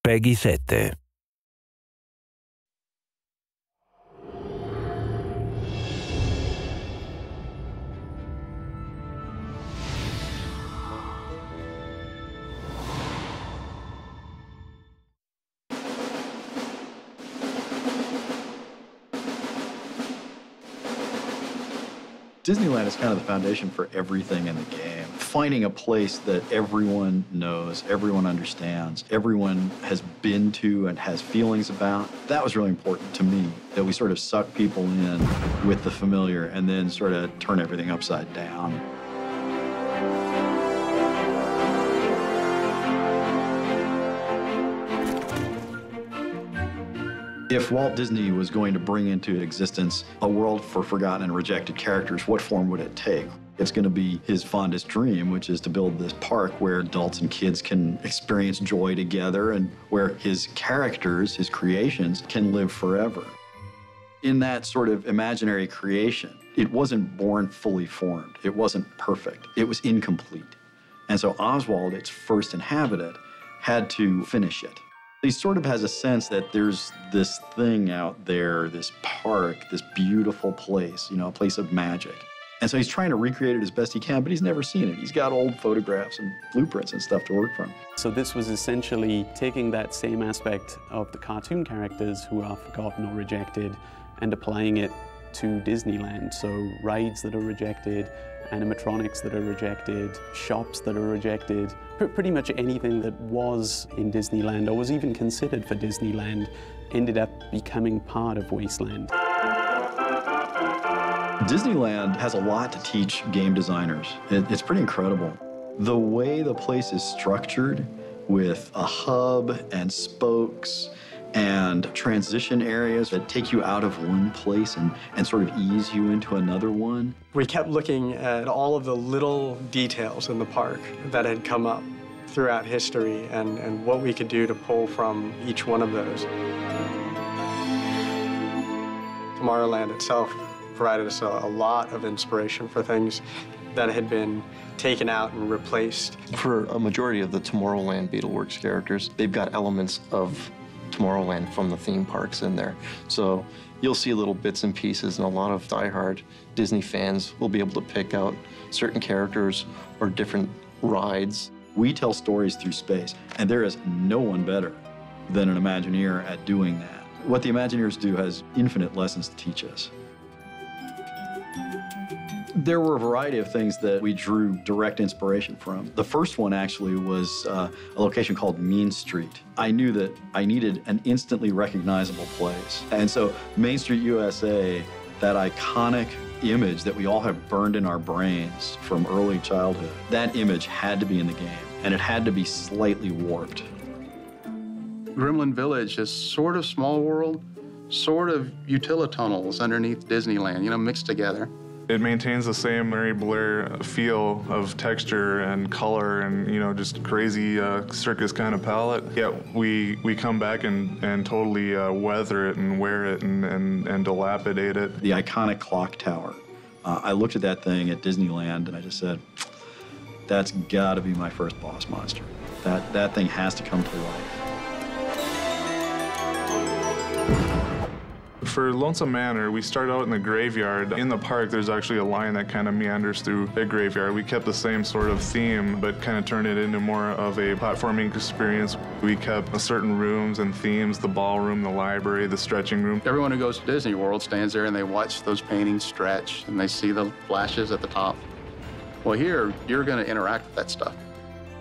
Peggy 7. Disneyland is kind of the foundation for everything in the game. Finding a place that everyone knows, everyone understands, everyone has been to and has feelings about, that was really important to me, that we sort of suck people in with the familiar and then sort of turn everything upside down. If Walt Disney was going to bring into existence a world for forgotten and rejected characters, what form would it take? It's going to be his fondest dream, which is to build this park where adults and kids can experience joy together and where his characters, his creations, can live forever. In that sort of imaginary creation, it wasn't born fully formed. It wasn't perfect. It was incomplete. And so Oswald, its first inhabitant, had to finish it. He sort of has a sense that there's this thing out there, this park, this beautiful place, a place of magic. And so he's trying to recreate it as best he can, but he's never seen it. He's got old photographs and blueprints and stuff to work from. So this was essentially taking that same aspect of the cartoon characters who are forgotten or rejected and applying it to Disneyland. So rides that are rejected, animatronics that are rejected, shops that are rejected, pretty much anything that was in Disneyland or was even considered for Disneyland ended up becoming part of Wasteland. Disneyland has a lot to teach game designers. It's pretty incredible. The way the place is structured with a hub and spokes and transition areas that take you out of one place and sort of ease you into another one. We kept looking at all of the little details in the park that had come up throughout history and what we could do to pull from each one of those. Tomorrowland itself provided us a lot of inspiration for things that had been taken out and replaced. For a majority of the Tomorrowland Beetleworks characters, they've got elements of Tomorrowland from the theme parks in there. So you'll see little bits and pieces, and a lot of diehard Disney fans will be able to pick out certain characters or different rides. We tell stories through space, and there is no one better than an Imagineer at doing that. What the Imagineers do has infinite lessons to teach us. There were a variety of things that we drew direct inspiration from. The first one actually was a location called Mean Street. I knew that I needed an instantly recognizable place. And so Main Street, USA, that iconic image that we all have burned in our brains from early childhood, that image had to be in the game, and it had to be slightly warped. Gremlin Village is sort of Small World, sort of utilitunnels underneath Disneyland, mixed together. It maintains the same Mary Blair feel of texture and color and, just crazy circus kind of palette. Yet we come back and totally weather it and wear it and dilapidate it. The iconic clock tower. I looked at that thing at Disneyland and I just said, that's got to be my first boss monster. That thing has to come to life. For Lonesome Manor, we start out in the graveyard. In the park, there's actually a line that kind of meanders through the graveyard. We kept the same sort of theme, but kind of turned it into more of a platforming experience. We kept certain rooms and themes, the ballroom, the library, the stretching room. Everyone who goes to Disney World stands there and they watch those paintings stretch and they see the flashes at the top. Well, here, you're going to interact with that stuff.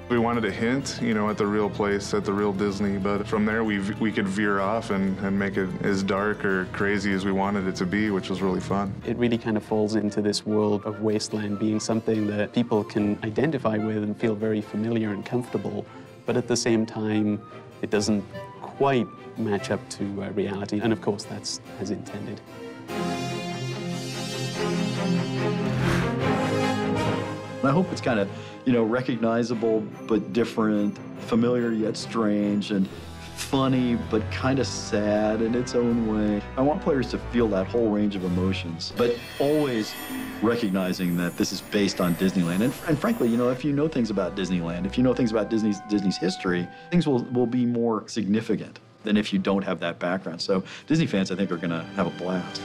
We wanted to hint, at the real place, at the real Disney, but from there we could veer off and make it as dark or crazy as we wanted it to be, which was really fun. It really kind of falls into this world of Wasteland being something that people can identify with and feel very familiar and comfortable, but at the same time, it doesn't quite match up to reality, and of course that's as intended. I hope it's kind of, recognizable but different, familiar yet strange, and funny, but kind of sad in its own way. I want players to feel that whole range of emotions, but always recognizing that this is based on Disneyland. And frankly, you know, if you know things about Disneyland, if you know things about Disney's history, things will be more significant than if you don't have that background. So Disney fans, I think, are going to have a blast.